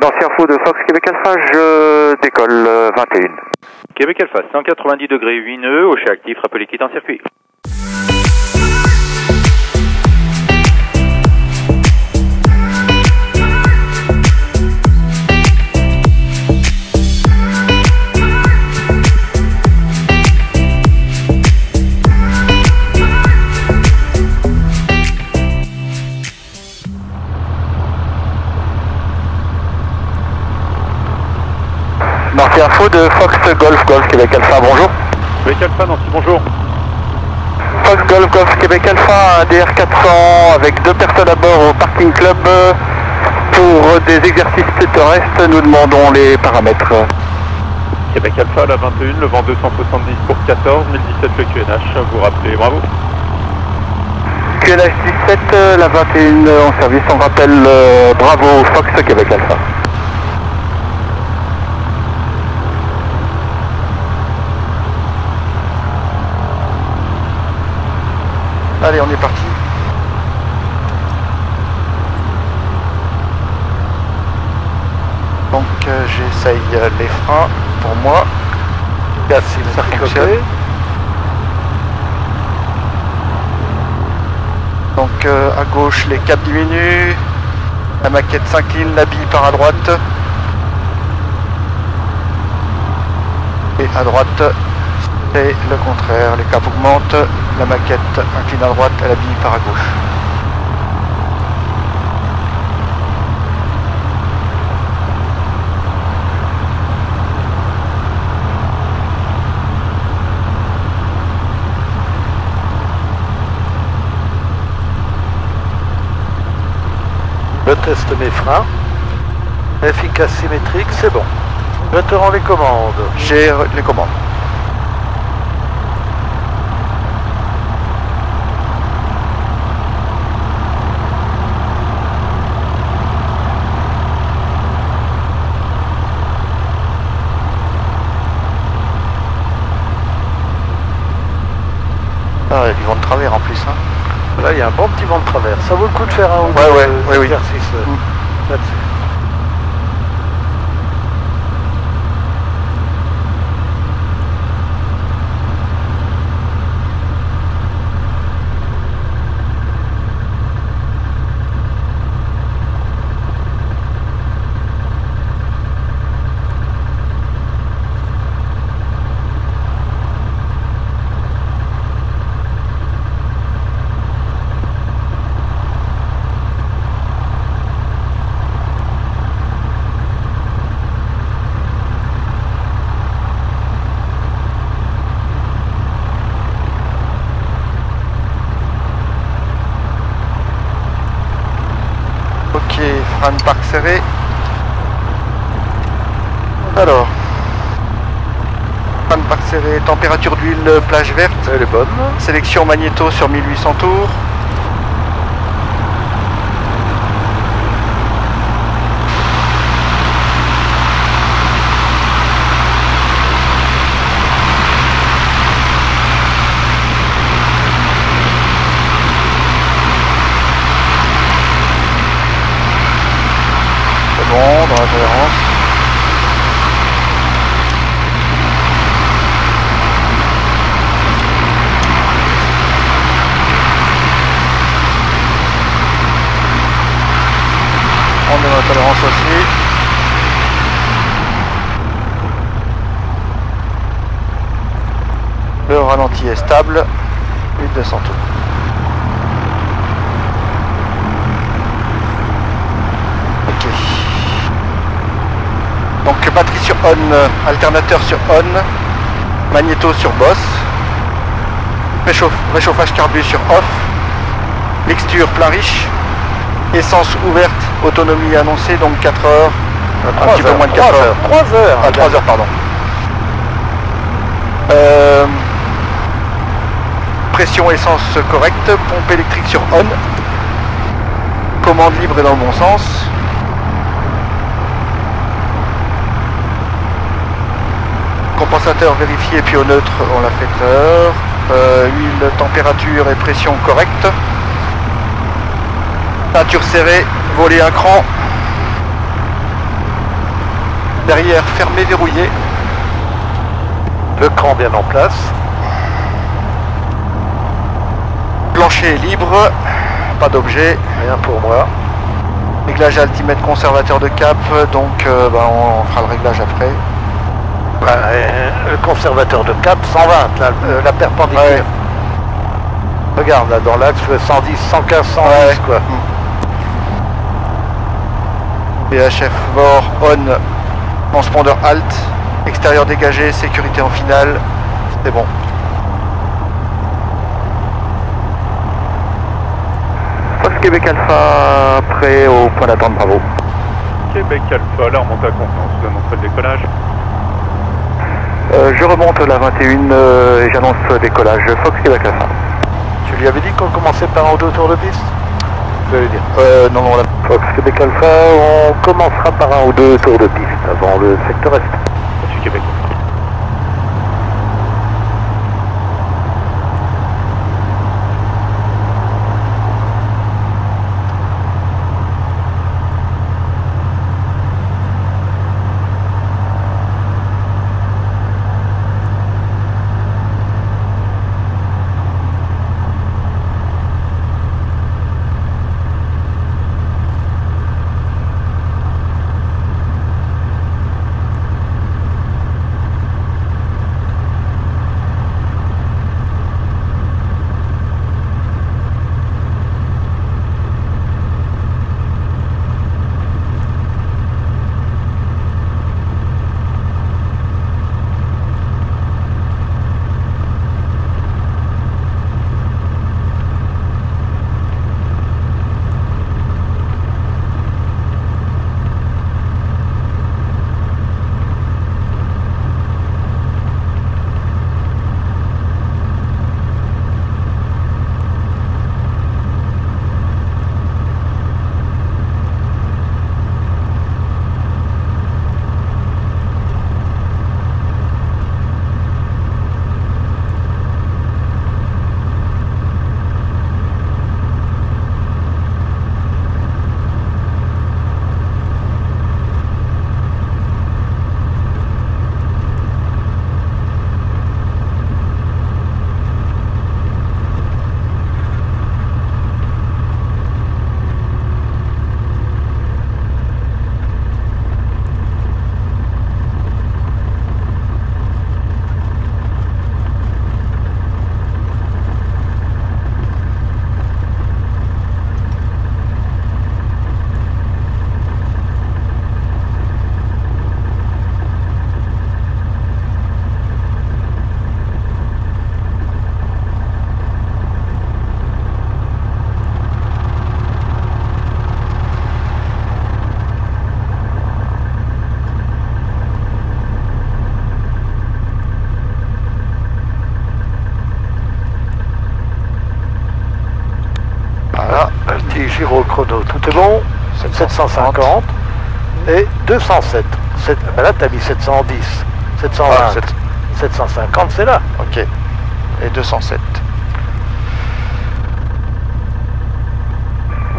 D'ancien faux de Fox Québec Alpha, je décolle 21. Québec Alpha, 190 degrés 8 nœuds, au chat actif, rappelez quitte en circuit. D'ancien faux de Fox Golf Québec Alpha, bonjour. Québec Alpha, Nancy, bonjour. Fox Golf Québec Alpha, un DR400 avec 2 personnes à bord au parking club pour des exercices terrestres, nous demandons les paramètres. Québec Alpha, la 21, le vent 270 pour 14, 1017 le QNH, vous rappelez, bravo. QNH 17, la 21 en service, on rappelle bravo Fox Québec Alpha. Allez, on est parti. Donc j'essaye les freins pour moi. Merci de fonctionner. Donc à gauche les caps diminuent, la maquette s'incline, la bille part à droite. Et à droite c'est le contraire, les caps augmentent, la maquette incline à droite et la bille part à gauche. Je teste mes freins. Efficace symétrique, c'est bon. Je te rends les commandes. J'ai les commandes. Ah, il y a du vent de travers en plus. Hein. Là, il y a un bon petit vent de travers. Ça vaut le coup de faire un ou deux exercices là-dessus. Ok, frein de parc serré. Alors, frein de parc serré, température d'huile, plage verte. Elle est bonne. Sélection magnéto sur 1800 tours. C'est bon, dans la tolérance. On est dans la tolérance aussi. Le ralenti est stable. 1200 tours. Ok. Donc batterie sur on, alternateur sur on, magnéto sur boss, réchauffage carbu sur off, mixture plein riche, essence ouverte, autonomie annoncée donc 4 heures, un petit peu moins de 4 heures. 3 heures. Ah, 3 heures, pardon. Pression essence correcte, pompe électrique sur on, commande libre et dans le bon sens. Compensateur vérifié puis au neutre on l'a fait tout à l'heure. Huile, température et pression correcte. Peinture serrée, volet un cran. Derrière fermé, verrouillé. Le cran bien en place. Plancher libre. Pas d'objet. Rien pour moi. Réglage altimètre conservateur de cap. Donc on fera le réglage après. Le conservateur de cap 120, la perpendiculaire. Ouais. Regarde là dans l'axe 110, 115, 110 Ouais. quoi. VHF bord on. Transpondeur halt. Extérieur dégagé. Sécurité en finale. C'est bon. Fox Québec Alpha, prêt au point d'attente, bravo. Québec Alpha, la remontée à contenance, vous annoncez le décollage. Je remonte la 21 et j'annonce le décollage Fox Québec Alpha. Tu lui avais dit qu'on commençait par un ou deux tours de piste? Je vais lui dire. Non, la Fox Québec Alpha, on commencera par un ou deux tours de piste avant le secteur est. Monsieur Québec. Gyrochrono, tout est bon. 750 et 207. Ben là, tu as mis 710, 720, 750, c'est là. Ok. Et 207.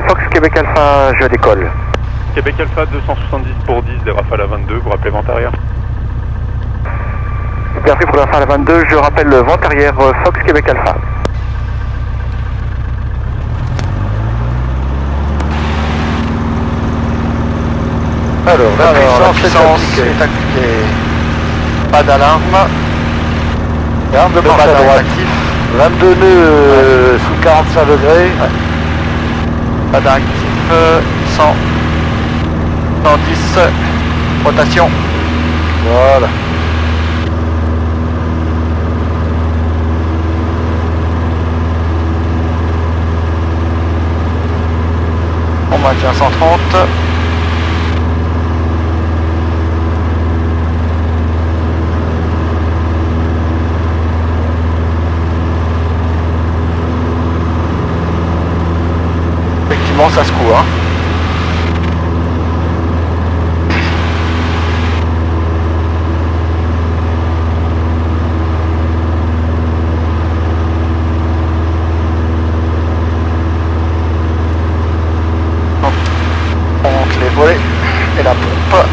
Fox Québec Alpha, je décolle. Québec Alpha 270 pour 10 des Rafale à 22, vous rappelez vent arrière. Bien fait pour la Rafale à 22, je rappelle le vent arrière Fox Québec Alpha. Alors, La puissance est appliquée. est appliquée. Pas d'alarme. Garde de Le manche à radar est droite. actif. 22 nœuds sous 45 degrés. Radar actif. 100. 110. Rotation. Voilà. On maintient 130. Effectivement, ça se court. Hein. On monte les volets et la pompe.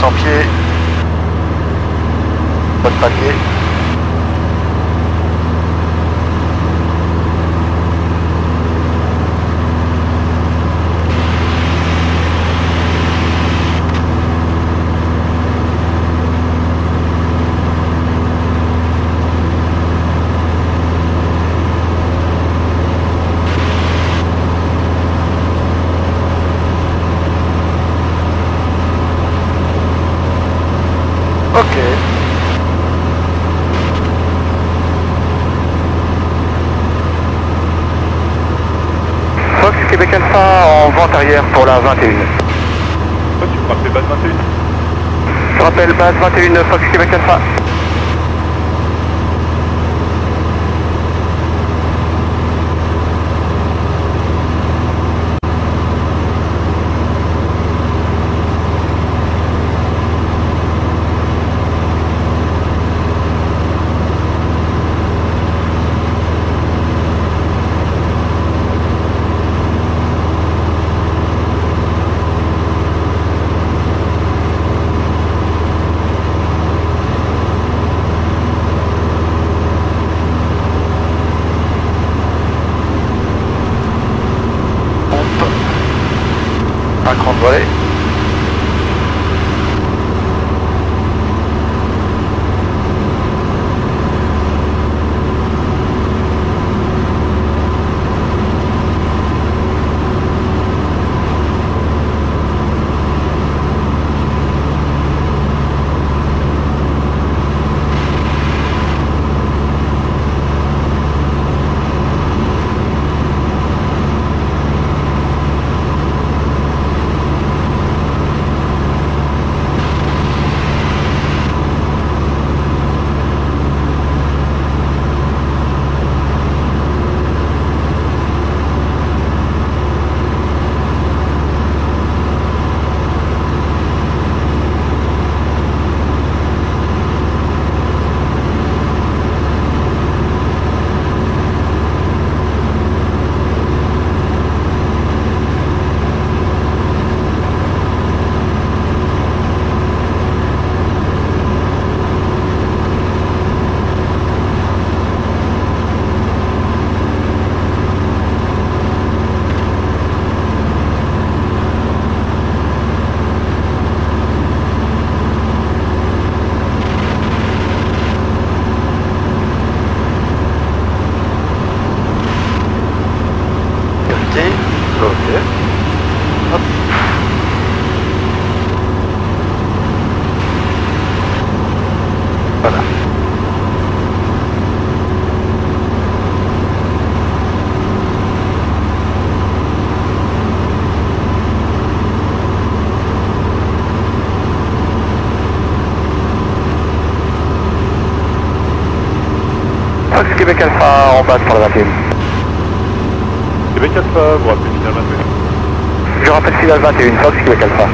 200 pieds. Pas de palier. Fox Québec Alpha en vente arrière pour la 21. Toi, tu me rappelles base 21. Je rappelle base 21 Fox Québec Alpha. Un cran de volée. Voilà. Fox Québec Alpha en base pour la 21. Québec Alpha, vous rappelez final 21. Je rappelle finale 21, Fox Québec Alpha.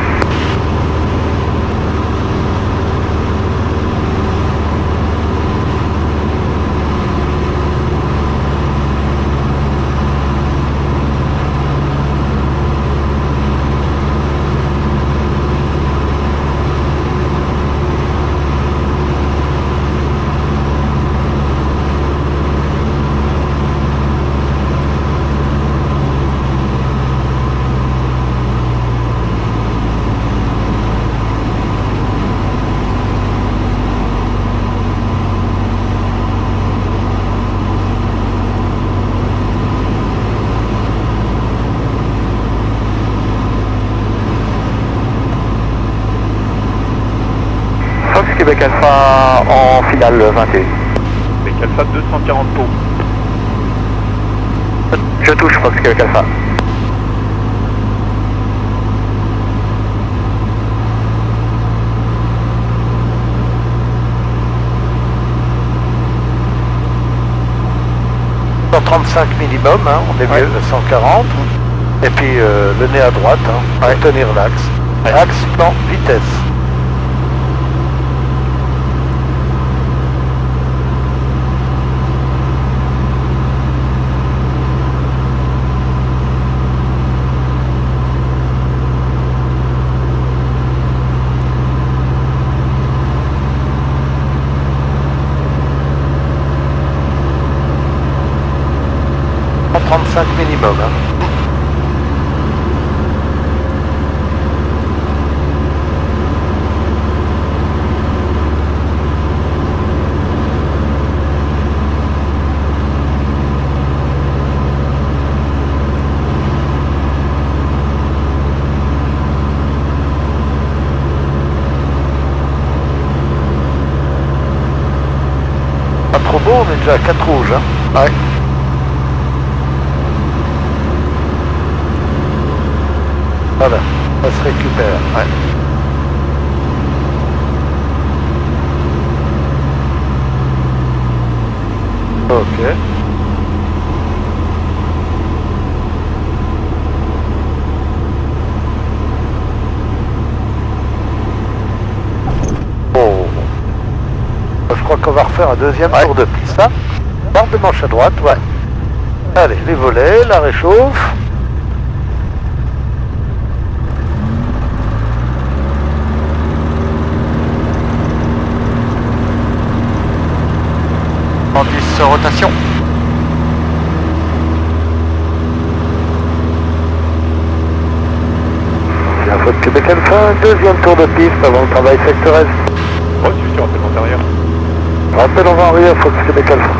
Québec Alpha en finale 21. Québec Alpha 240 pots. Je touche Fox Québec Alpha. « 135 minimum, hein, on est mieux, 140. Et puis le nez à droite, hein, pour tenir l'axe. Axe, plan, vitesse. 25 minimum. Hein. Pas trop beau, on est déjà à 4 rouges. Hein. Ouais. Voilà, ça se récupère. Ouais. Ok. Oh. Je crois qu'on va refaire un deuxième tour de piste. Hein. Barre de manche à droite, ouais. Allez, les volets, la réchauffe. En 10 rotation. La faute Québec Alpha, deuxième tour de piste avant le travail secteur Est. Reçu sur appel antérieur. Rappel en vent arrière, Fox Québec Alpha.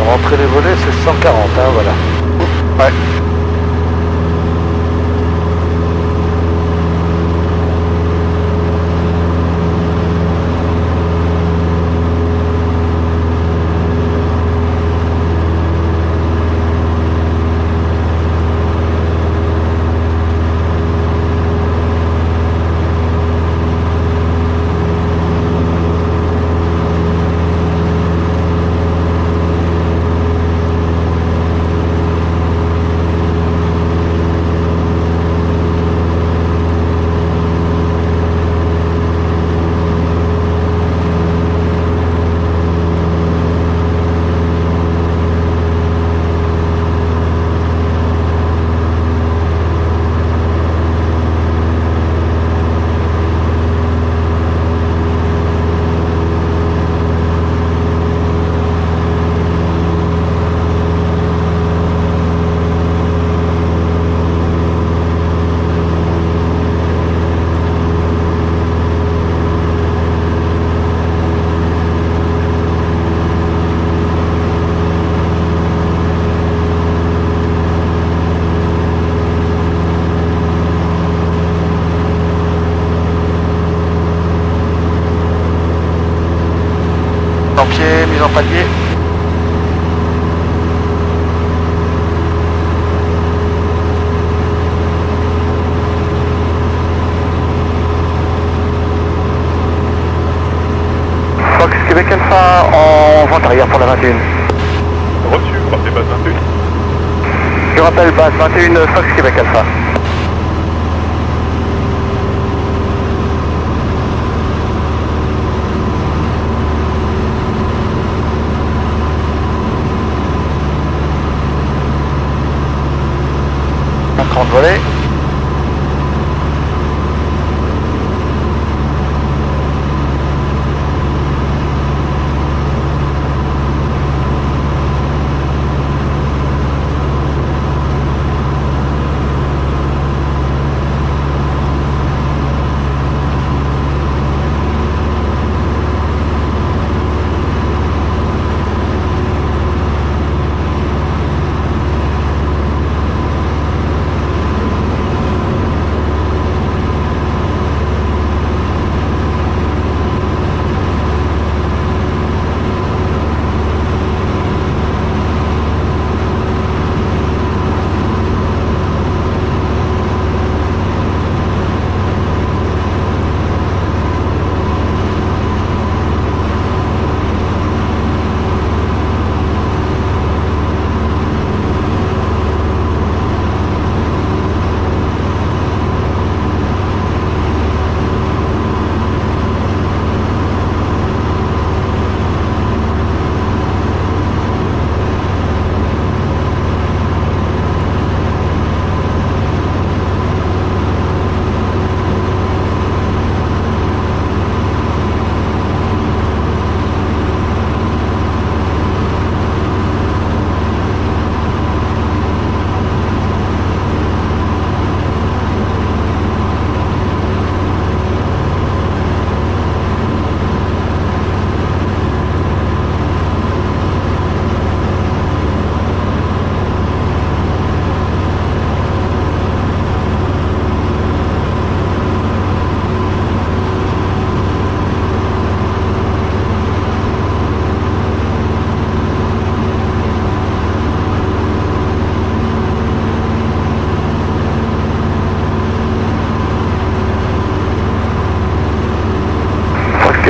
Rentrer les volets, c'est 140, hein, voilà. Ouais. En pied, mise en palier. Fox Québec Alpha en vente arrière pour la 21. Reçu, rappelez base 21. Je rappelle base 21 Fox Québec Alpha. Un 30 volets.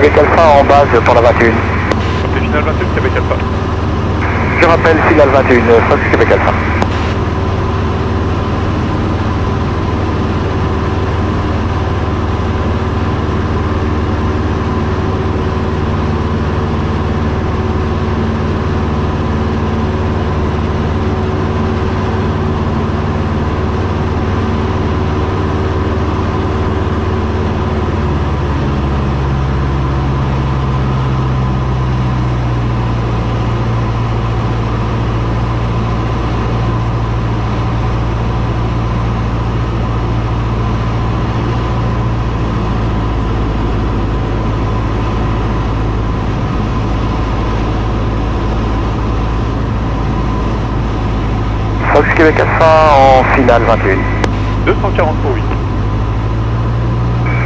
Québec Alpha en base pour la 21. Santé finale 21, Québec Alpha. Je rappelle finale 21, Fox Québec Alpha. Fox Québec Alpha en finale 21. 240 pour 8.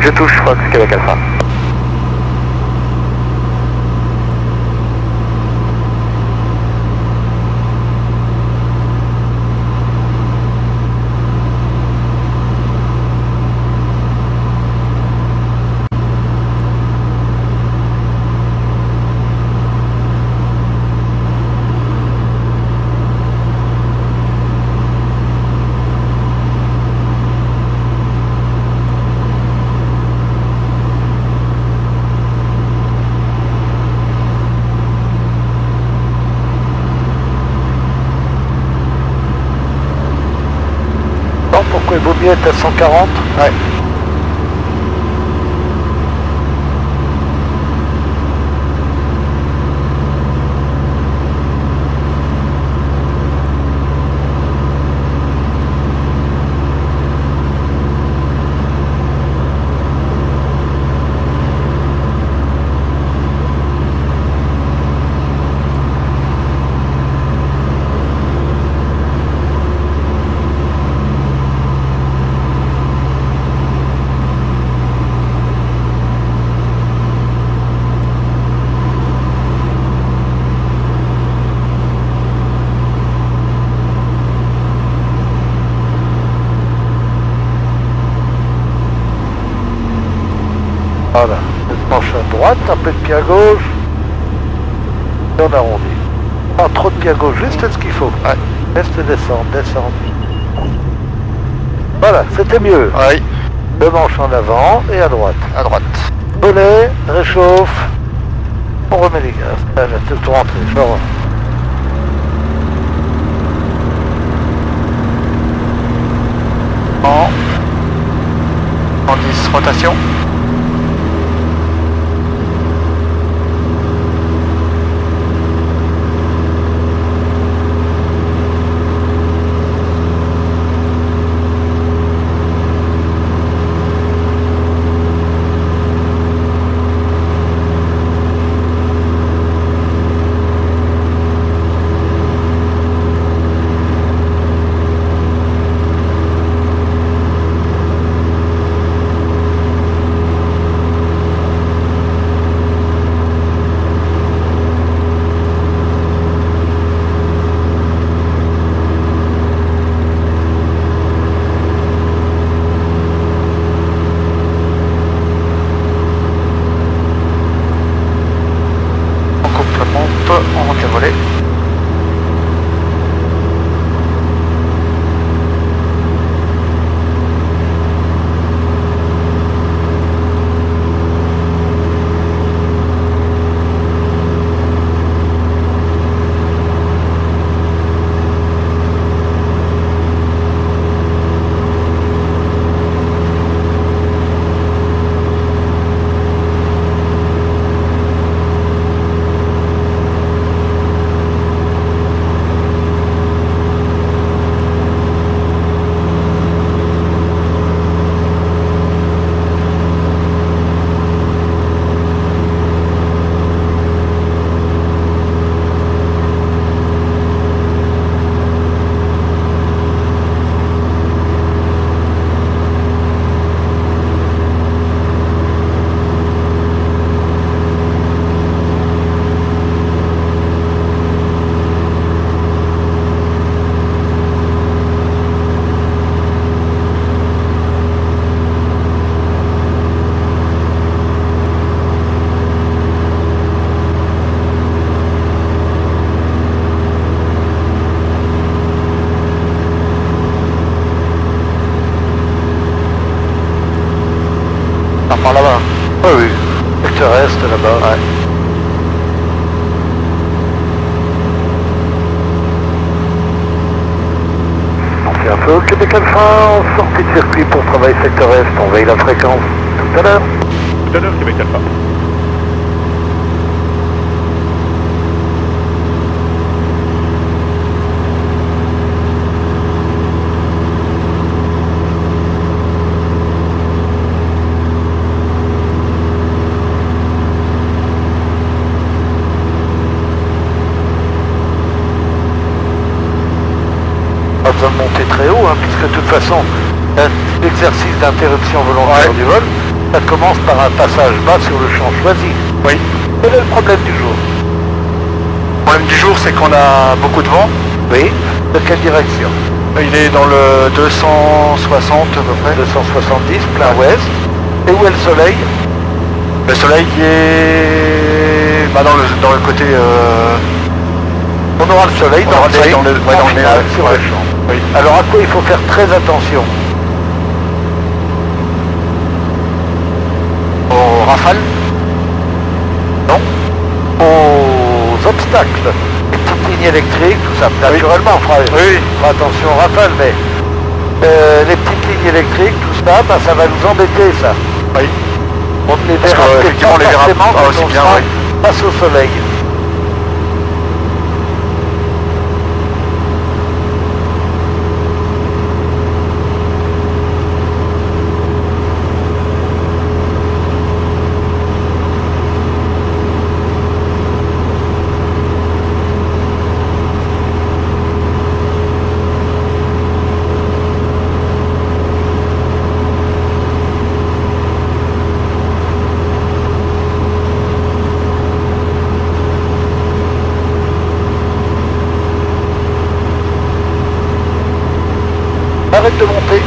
Je touche Fox Québec Alpha. Pourquoi il vaut mieux être à 140? Ouais. Voilà, je penche à droite, un peu de pied à gauche, et on arrondit. Pas trop de pied à gauche, juste ce qu'il faut. Ouais. Reste descendre, descendre. Voilà, c'était mieux. Oui, Deux manches en avant et à droite. à droite. Volet, réchauffe. On remet les gaz. Là, j'ai tout rentré, je rentre. En 10, rotation. On monte le volet. Hein. Oui, oui. Secteur Est là-bas. Ouais. On fait un feu, Québec Alpha, en sortie de circuit pour travail secteur Est, on veille la fréquence. Tout à l'heure. Tout à l'heure, Québec Alpha. Pas besoin de monter très haut, hein, puisque de toute façon, l'exercice d'interruption volontaire du vol, ça commence par un passage bas sur le champ choisi. Oui. Quel est le problème du jour? Le problème du jour, c'est qu'on a beaucoup de vent. Oui. De quelle direction? Il est dans le 260 à peu près. 270, plein ouest. Et où est le soleil? Le soleil est dans le côté... On aura le soleil On aura le soleil dans le nez, sur ouais. le champ. Oui. Alors à quoi il faut faire très attention? Au rafale. Non. Aux obstacles. Les petites lignes électriques, tout ça. Naturellement, on fera attention aux rafales, mais les petites lignes électriques, tout ça, bah, ça va nous embêter, ça. Oui. On ne les Parce verra que, peut-être effectivement, pas on les verra forcément pas quand aussi on bien, sera oui. face au soleil. Arrête de monter.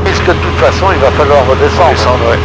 Puisque de toute façon, il va falloir redescendre. Descendre, ouais.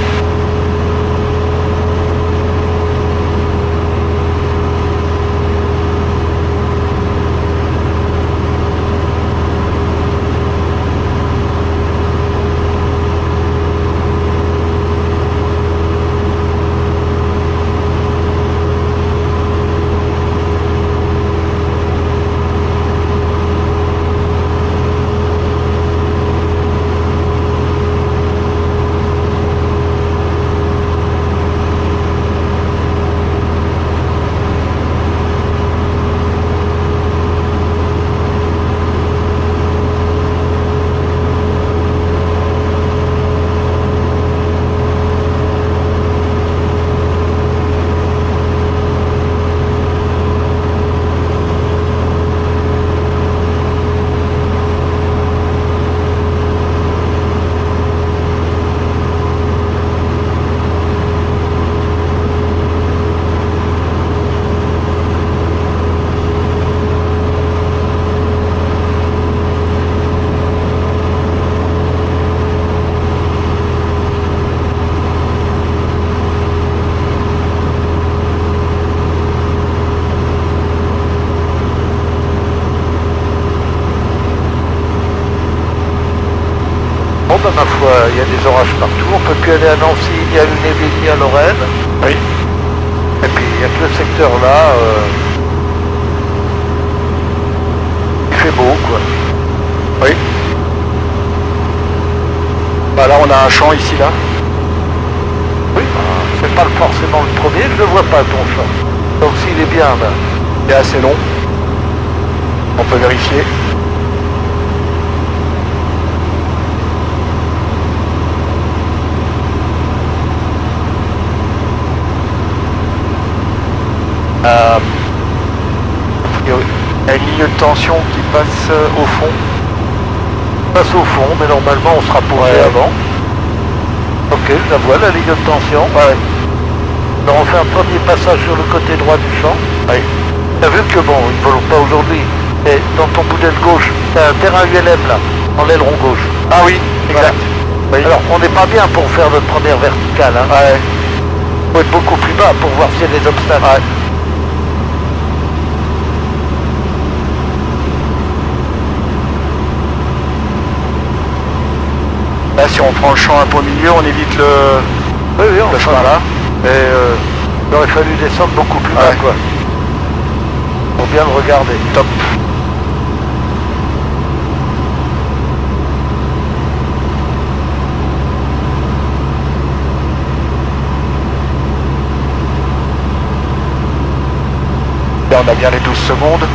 Bon, ben, ma foi, il y a des orages partout. On peut plus aller à Nancy, il y a une Événie à Lorraine. Oui. Et puis, il y a que le secteur là. Il fait beau, quoi. Oui. Bah là, on a un champ ici, là. Oui, c'est pas forcément le premier, je ne vois pas ton champ. Donc s'il est bien là. Il est assez long. On peut vérifier. Il y a une ligne de tension qui passe au fond. Passe au fond, mais normalement on sera posé avant. Ok, je la vois, la ligne de tension. Ouais. Alors on fait un premier passage sur le côté droit du champ. Oui. Tu as vu que bon, ils ne volent pas aujourd'hui. Et dans ton bout d'aile gauche, tu as un terrain ULM là, en l'aileron gauche. Ah oui, exact. Voilà. Oui. Alors on n'est pas bien pour faire notre première verticale. Hein. Ouais. Faut être beaucoup plus bas pour voir s'il y a des obstacles. Ouais. Là, si on prend le champ un peu au milieu, on évite le chemin là. Et il aurait fallu descendre beaucoup plus bas, quoi. Pour bien le regarder. Top. Là, on a bien les 12 secondes.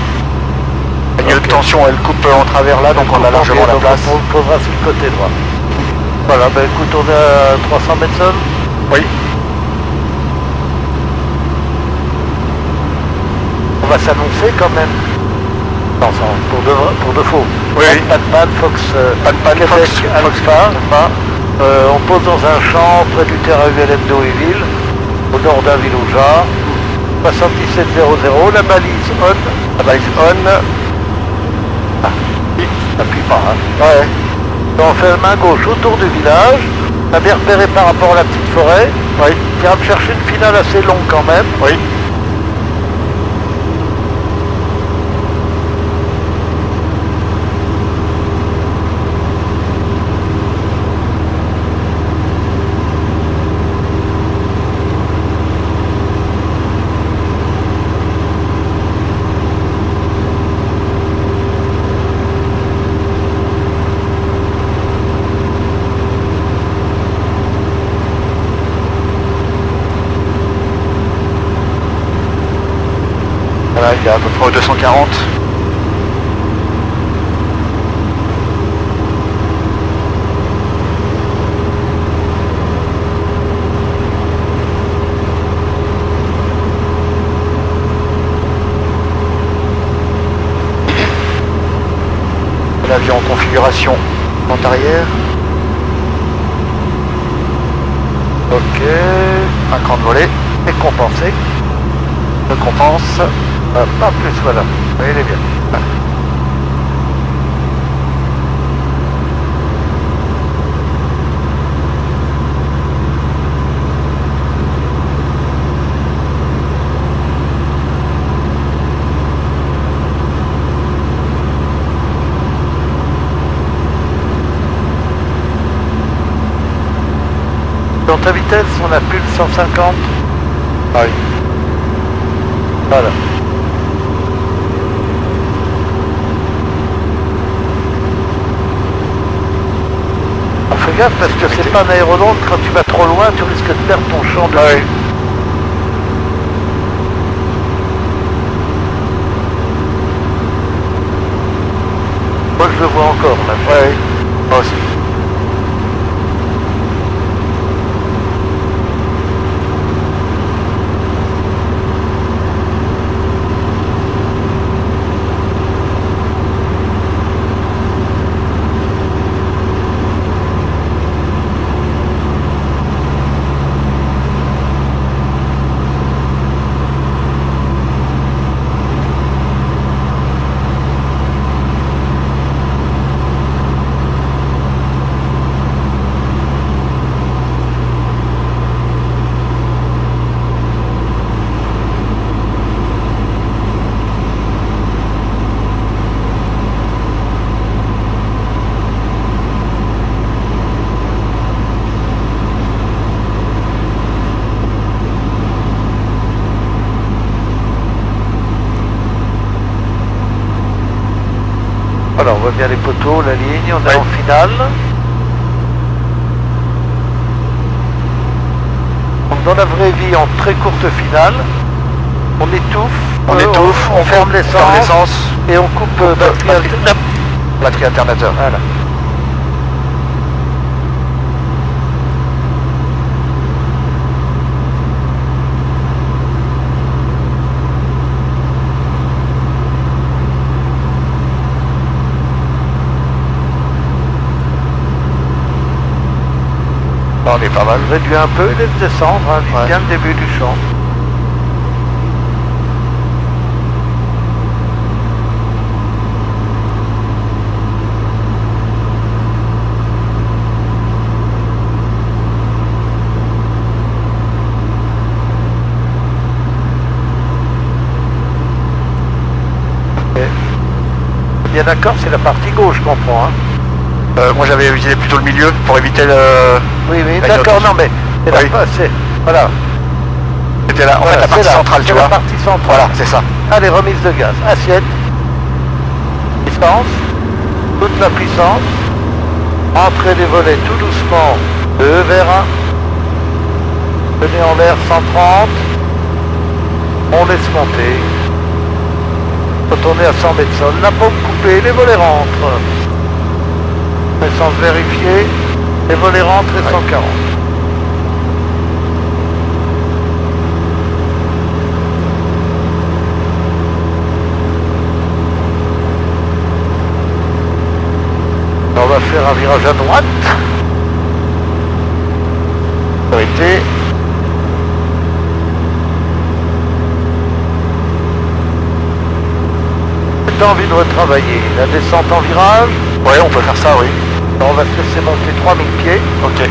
La ligne de tension, elle coupe en travers là, donc on a largement la place. On posera sur le côté droit. Voilà, ben écoute, on est à 300 mètres sol. Oui. On va s'annoncer quand même. Non, pour de faux. Oui. Pan, Fox, Pan, Fox, Alpha. On pose dans un champ près du terrain ULM d'Oéville, au nord d'un Villouja. 7700, la balise on. La balise on. Appuie pas, hein. Ouais. On fait la main gauche autour du village. On a bien repéré par rapport à la petite forêt. Oui. Qui va me chercher une finale assez longue quand même. Oui. Voilà, il est à peu près au 240. L'avion en configuration vente arrière. Ok. Un cran de volée. Et compensé. Je compense. Pas plus, voilà. Oui, il est bien. Dans ta vitesse, on a plus de 150. Ah oui. Voilà. Fais gaffe parce que c'est pas un aérodrome, quand tu vas trop loin, tu risques de perdre ton champ de vue. Moi je le vois encore là. Ouais. Moi aussi. Voilà, on voit bien les poteaux, la ligne, on est Ouais. en finale. Donc dans la vraie vie, en très courte finale, on étouffe, on ferme l'essence et on coupe batterie alternateur. Voilà. On est pas mal. Réduit un peu et laisse descendre, hein, vise Ouais. bien le début du champ. Bien d'accord, c'est la partie gauche qu'on prend. Hein. Moi j'avais visé plutôt le milieu pour éviter le... Oui, la d'accord, note. non mais... C'est Oui. voilà. C'était là, en fait, la partie centrale, tu c'est vois. la partie centrale. Voilà, c'est ça. Allez, remise de gaz. Assiette. Puissance. Toute la puissance. Entrez les volets tout doucement. 2 vers 1. Tenez en l'air 130. On laisse monter. Retournez à 100 mètres sol. La pompe coupée, les volets rentrent. Essence vérifiée. Les volets rentrent et 140. On va faire un virage à droite. Arrêtez. J'ai envie de retravailler. La descente en virage. Ouais, on peut faire ça, oui. On va se laisser monter 3000 pieds. Ok.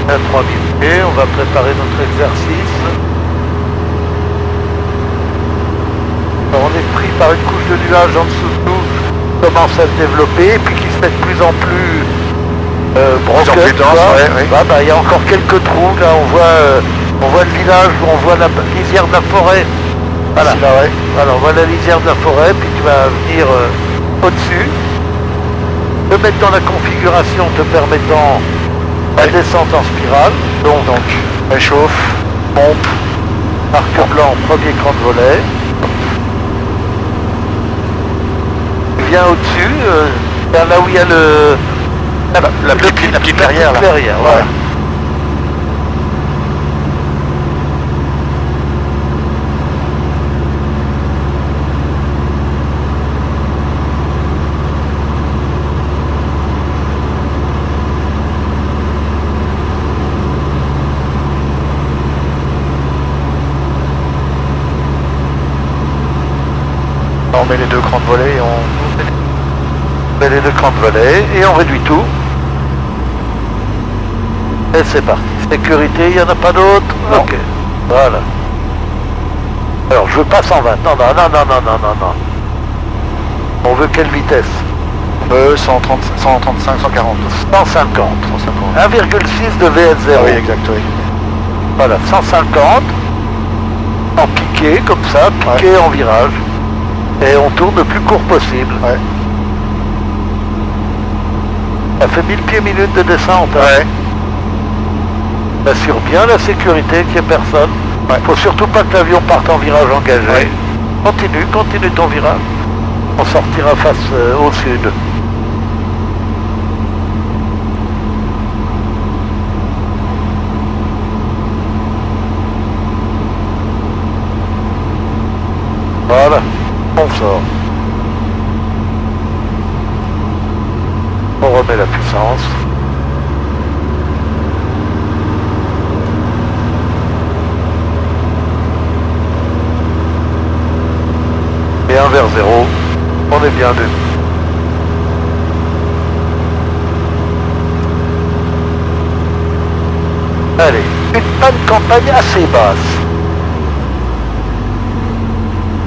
À 3000 pieds, on va préparer notre exercice. Alors, on est pris par une couche de nuages en dessous de nous qui commence à se développer et puis qui se fait de plus en plus broken, il y a encore quelques trous, là on voit le village, on voit la lisière de la forêt. Voilà, là, ouais. Voilà, on voit la lisière de la forêt, puis tu vas venir au-dessus, te mettre dans la configuration te permettant la descente en spirale, donc Réchauffe, pompe, arc blanc, premier cran de volet. Tu viens au-dessus, vers là où il y a la petite clairière là. Clairière, voilà. On met les 2 crans de volet et on met les 2 crans de volet et on réduit tout. Et c'est parti. Sécurité, il n'y en a pas d'autre? Ok. Voilà. Alors je veux pas 120. Non. On veut quelle vitesse? 130, 135, 140. 150. 1,6 de VS0. Ah oui, exact, oui. Voilà, 150. En piqué, comme ça, piqué en virage. Et on tourne le plus court possible. Ouais. Ça fait 1000 pieds minutes de descente. Hein. Ouais. Assure bien la sécurité, qu'il n'y ait personne. Faut surtout pas que l'avion parte en virage engagé. Ouais. Continue ton virage. On sortira face au sud. Voilà, on sort. On remet la puissance. Et 1 vers 0, on est bien debout. Allez, une panne campagne assez basse.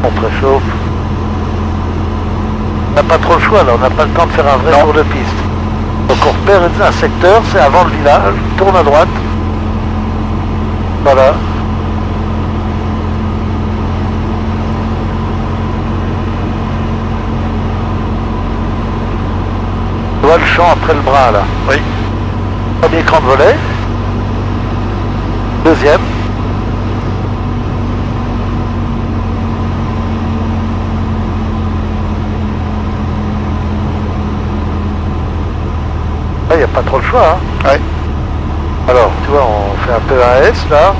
On préchauffe. On n'a pas trop le choix là, on n'a pas le temps de faire un vrai tour de piste. Donc on repère un secteur, c'est avant le village, tourne à droite. Voilà. Tu vois le champ après le bras là. Oui. Premier écran de volet. Deuxième. Il n'y a pas trop le choix. Hein. Ouais. Alors, tu vois, on fait un peu un S là.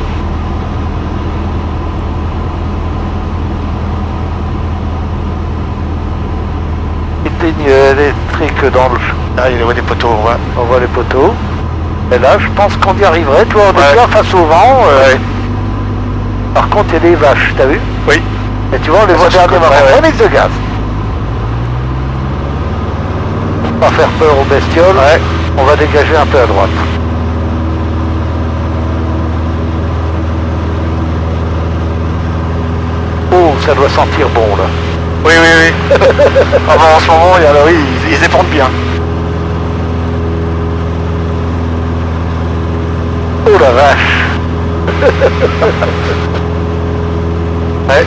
Éteigne électrique dans le champ. Ah, il y a des poteaux, On voit les poteaux. Et là, je pense qu'on y arriverait. Tu vois, on est bien face au vent. Ouais. Par contre, il y a des vaches, t'as vu? Oui. Et tu vois, on les voit dernièrement. Remix de gaz. Pas faire peur aux bestioles. Ouais. On va dégager un peu à droite. Oh, ça doit sentir bon là. Oui, oui, oui. Ah bon, en ce moment, oui, ils épandent bien. Oh la vache. Ouais.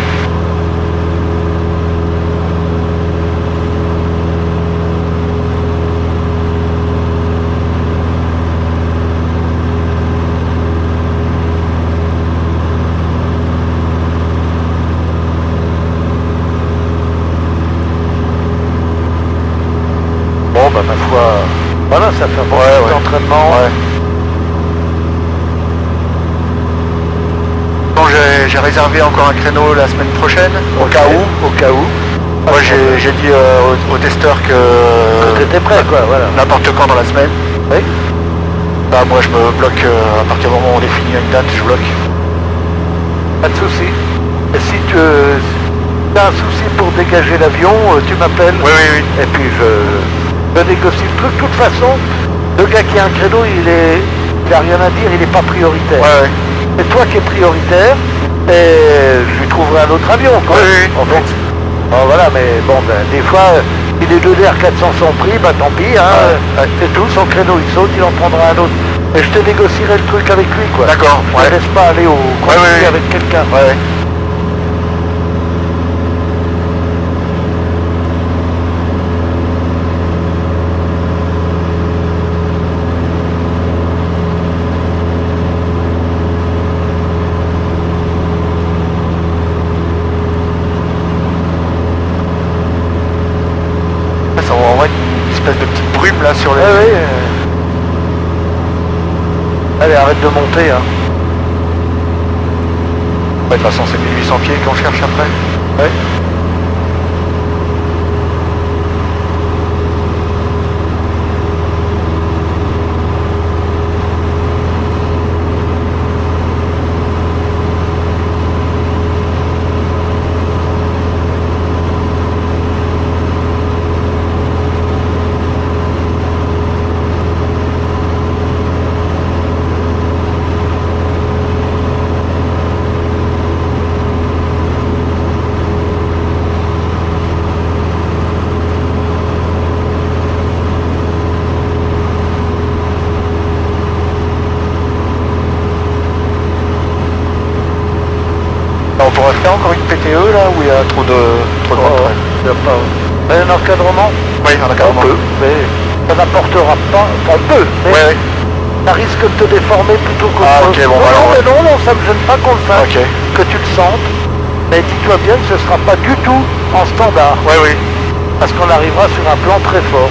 Bon, bah ma foi, voilà, ça fait un bon d'entraînement. Ouais. Bon, j'ai réservé encore un créneau la semaine prochaine, au cas où. Au cas où. Moi, j'ai dit aux testeurs que t'étais prêt, quoi, voilà. N'importe quand dans la semaine. Oui. Bah, moi, je me bloque à partir du moment où on définit une date, je bloque. Pas de souci. Et si tu as un souci pour dégager l'avion, tu m'appelles. Oui, oui, oui. Et puis je négocie le truc. De toute façon, le gars qui a un créneau, il a rien à dire, il n'est pas prioritaire. Ouais, ouais. C'est toi qui es prioritaire, et je lui trouverai un autre avion, quoi. Oui, oui. En fait. Bon, voilà, mais bon, ben, des fois, si les 2 DR400 sont pris, bah tant pis, hein. C'est tout, son créneau il saute, il en prendra un autre. Et je te négocierai le truc avec lui, quoi. D'accord, Je ne laisse pas aller au conflit avec quelqu'un. Ouais. Ça envoie une espèce de petite brume là sur les... Oui. Allez, arrête de monter, hein. Ouais, de toute façon, c'est 1800 pieds qu'on cherche après. Ouais. On pourrait faire encore une PTE là où il y a trop de contrôle. Il y a pas... Mais un encadrement, Oui, un encadrement. on peut, mais ça n'apportera pas... On peut, mais Ouais. ça risque de te déformer plutôt qu'autre Ah, chose. ok, bon, non, alors, mais non, ça me gêne pas qu'on le fasse, Ok. que tu le sentes. Mais dis-toi bien que ce sera pas du tout en standard, Ouais, oui. parce qu'on arrivera sur un plan très fort.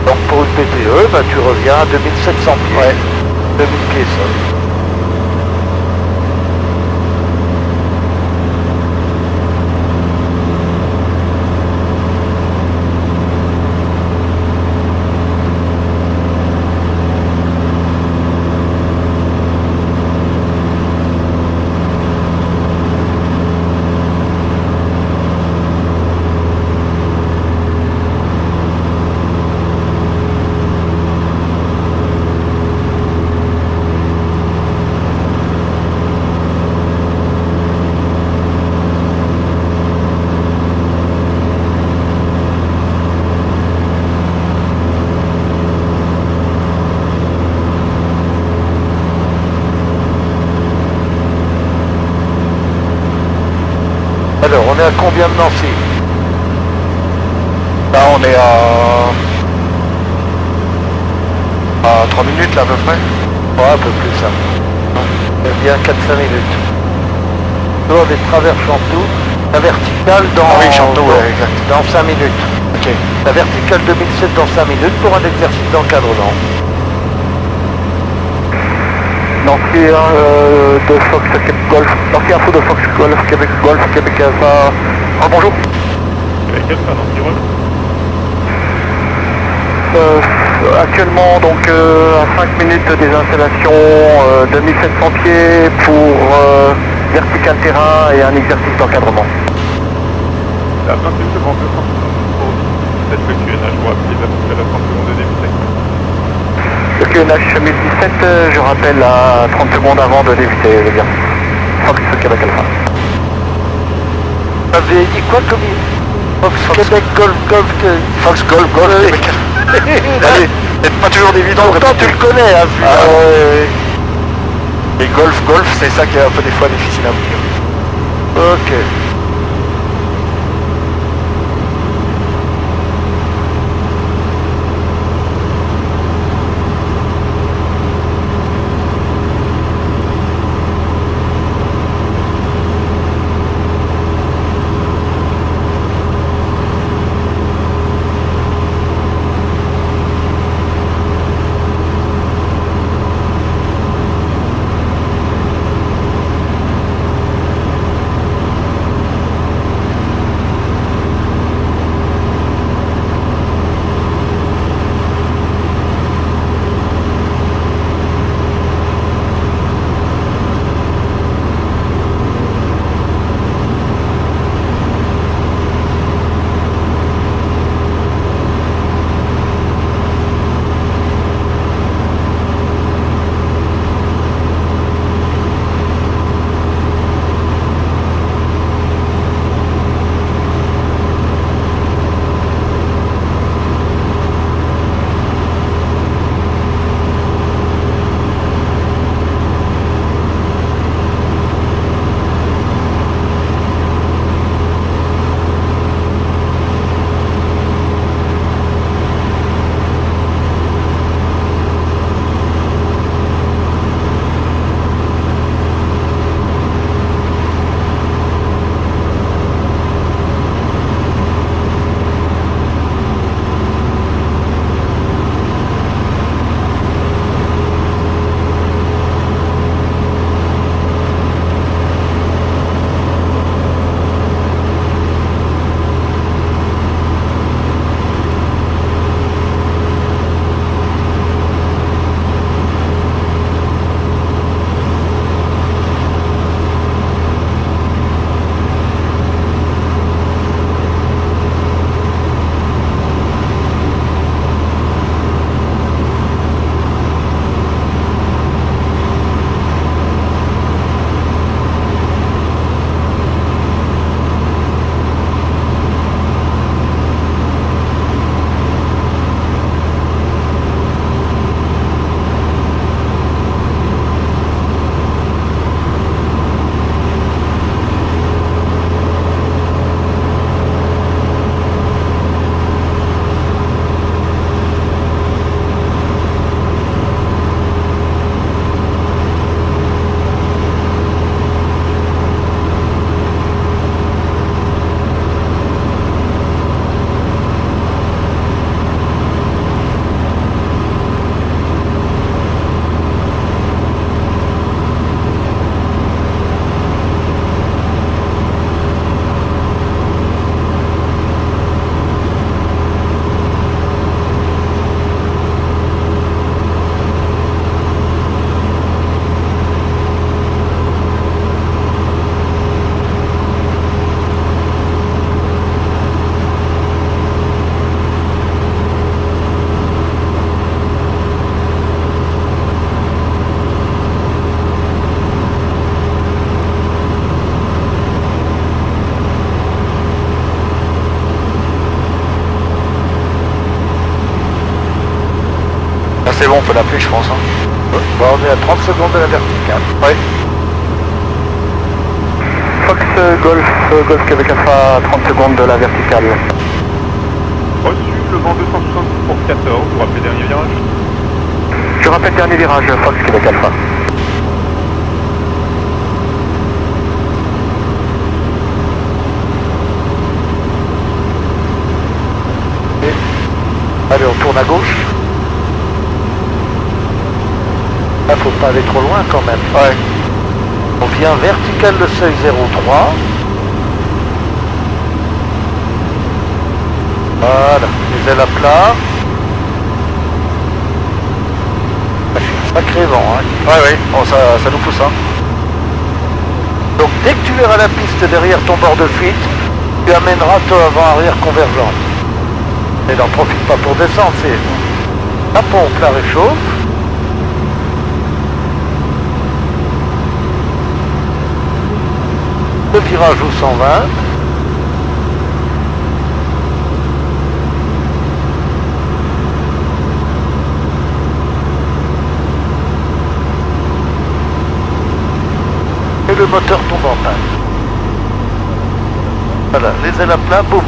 Donc pour une PTE, bah, tu reviens à 2700 pieds. Ouais. 2000 pieds sol. vient de Nancy. Là on est à 3 minutes là à peu près. Ouais, un peu plus ça. Il y a bien 4-5 minutes. Nous on est de travers Chanteau. La verticale dans, Ah oui, Chanteau, ouais, exact. dans 5 minutes. Ok. La verticale 2007 dans 5 minutes pour un exercice d'encadrement. Nancy de Fox Québec Golf, Nancy Info de Fox Golf, Québec Golf, Québec Alpha. Ah bonjour. Québec Alpha, Nancy Roll. Actuellement donc à 5 minutes des installations de 1700 pieds pour vertical terrain et un exercice d'encadrement. La 21 le vent 270 pour 17 le QNH pour activer à la 30 secondes de débuter. Le QNH 1017, je rappelle à 30 secondes avant de débuter l'exercice. Fox Québec Alpha. Vous avez dit quoi comme Fox Québec Golf Golf Fox Golf Golf Québec. Allez, c'est pas toujours évident. Pourtant tu le connais, hein, vu. Ah ouais. Et Golf Golf, c'est ça qui est un peu des fois difficile à me dire. Ok. C'est bon, on peut l'appeler, je pense. Hein. Bon, on est à 30 secondes de la verticale. Ouais. Fox Golf Québec Alpha, 30 secondes de la verticale. Reçu, le vent 270 pour 14, vous rappelez dernier virage. Je rappelle dernier virage, Fox Québec Alpha. Allez, on tourne à gauche. Là, faut pas aller trop loin quand même. Ouais. On vient vertical de seuil 03. Voilà, les ailes à plat. Sacré vent, hein. Ouais, bon, ça nous pousse, hein. Donc dès que tu verras la piste derrière ton bord de fuite, tu amèneras ton avant-arrière convergente. Et n'en profite pas pour descendre, c'est la pompe la réchauffe. Le virage au 120. Et le moteur tombe en panne. Voilà, les ailes à plat, boum.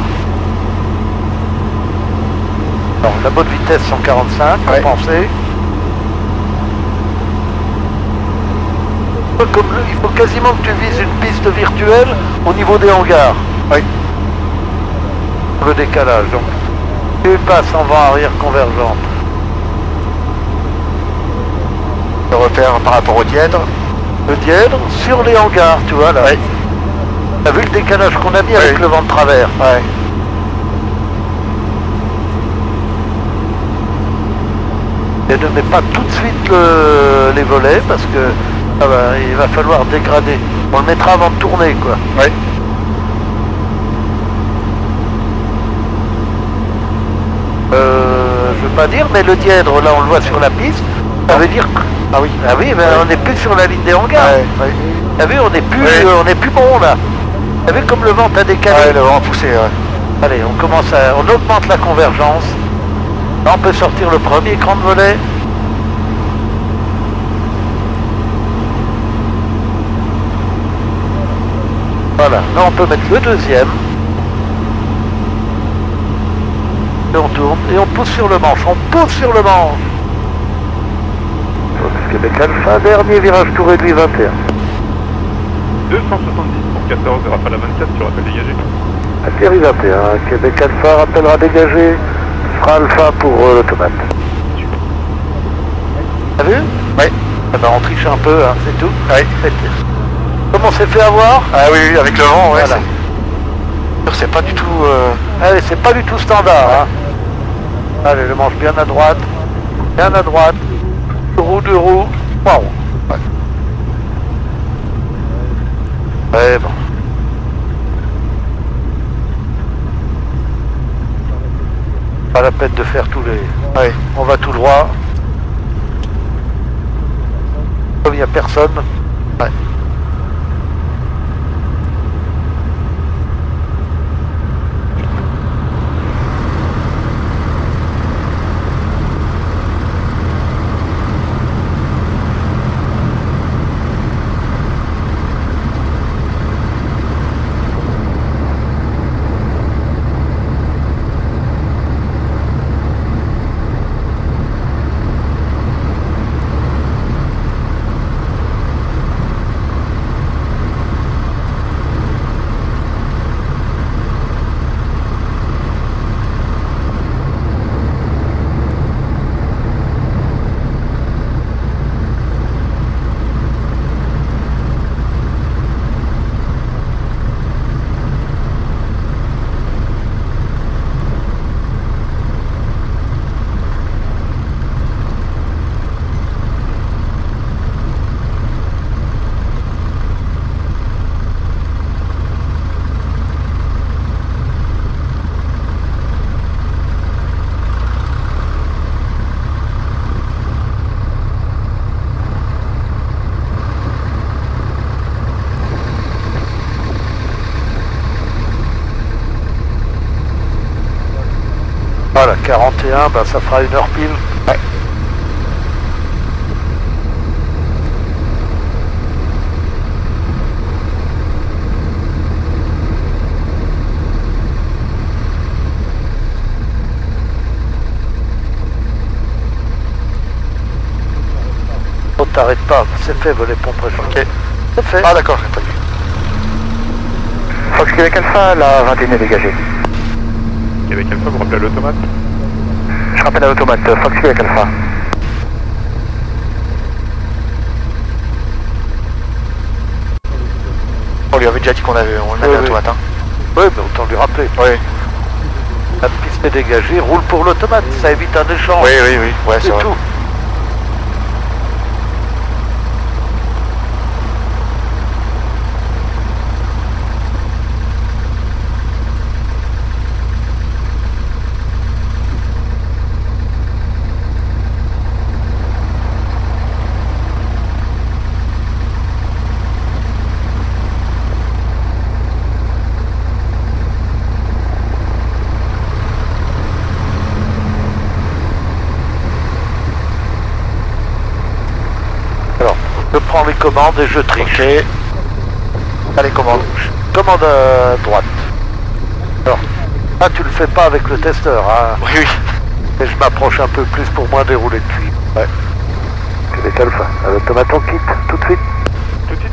Alors, la bonne vitesse 145, compensée. Il faut quasiment que tu vises une piste virtuelle au niveau des hangars. Oui. Le décalage, donc. Tu passes en vent-arrière convergente. Le repère par rapport au dièdre. Le dièdre sur les hangars, tu vois là. Oui. T'as vu le décalage qu'on a mis avec le vent de travers? Ouais. Et ne mets pas tout de suite les volets parce que il va falloir dégrader. On le mettra avant de tourner, quoi. Oui. Je veux pas dire, mais le dièdre, là on le voit sur la piste, ça veut dire que... Ah oui. Ah oui, mais on n'est plus sur la ligne des hangars. Ouais. T'as vu, on n'est plus bon là. T'as vu comme le vent t'a décalé? Ouais, le vent a poussé, ouais. Allez, on augmente la convergence. Là on peut sortir le premier écran de volet. Voilà, là on peut mettre le deuxième. Et on tourne, et on pousse sur le manche, Fox Québec Alpha, dernier virage tout réduit 21. 270 pour 14, Rafale à 24 sur rappel dégagé. Atterri 21, Québec Alpha rappellera dégagé, sera Alpha pour l'automate. T'as vu? Oui. Eh ben on triche un peu, hein, c'est tout. Oui. Comment on s'est fait avoir? Ah oui, avec le vent, ouais. Voilà. C'est pas du tout... Allez, c'est pas du tout standard. Hein. Allez, le manche bien à droite. Bien à droite. Deux roues. Wow. Ouais, bon. Pas la peine de faire tous les... Ouais. On va tout droit. Comme il n'y a personne. Ouais. Voilà, 41, bah ça fera 1 heure pile. Ouais. t'arrêtes pas, c'est fait, voler pompe réchaud. Ok. C'est fait. Ah d'accord, j'ai pas vu. Fox Québec Alpha, la 21 est dégagée. Québec Alpha, vous rappelez à l'automate. Je rappelle à l'automate, Fox Québec Alpha. On lui avait déjà dit qu'on avait, on l'avait Oui, un oui. automate. Hein. Oui, mais autant lui rappeler. Oui. La piste est dégagée, roule pour l'automate, ça évite un échange. Oui, oui, oui. Ouais, c'est C'est vrai. tout. Alors, je prends les commandes et je triche. Ok. Allez, commande. Commande à droite. Alors, tu le fais pas avec le testeur, hein. Oui, oui. Et je m'approche un peu plus pour moins dérouler le tuyau. Ouais. Québec Alpha, à l'automate on quitte, tout de suite. Tout de suite.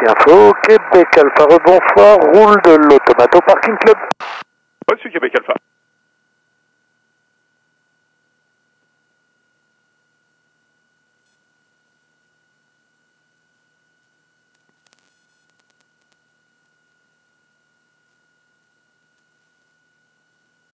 Info, Québec Alpha, rebonsoir, roule de l'automate au Parking Club. Reçu Québec Alpha.